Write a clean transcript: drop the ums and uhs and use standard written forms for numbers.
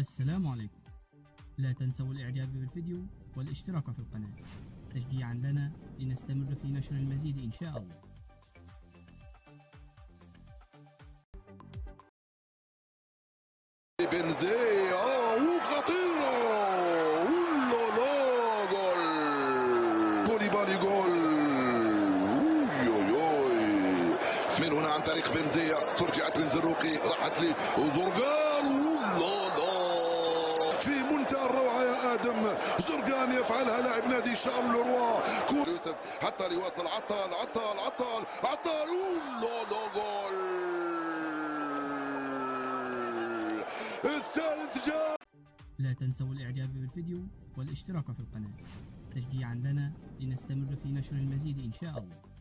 السلام عليكم. لا تنسوا الاعجاب بالفيديو والاشتراك في القناة تشجيعا لنا لنستمر في نشر المزيد إن شاء الله. بنزيما وخطيرة لا جول كوليبالي جول من هنا عن طريق بنزيما ترجعت من زروقي راحت لي وزرقان لا في منتهى الروعة يا آدم. زرقان يفعلها لاعب نادي شارلوروا. يوسف حتى يواصل عطال لا جول الثالث جاء. لا تنسوا الاعجاب بالفيديو والاشتراك في القناة تشجيعا لنا لنستمر في نشر المزيد إن شاء الله.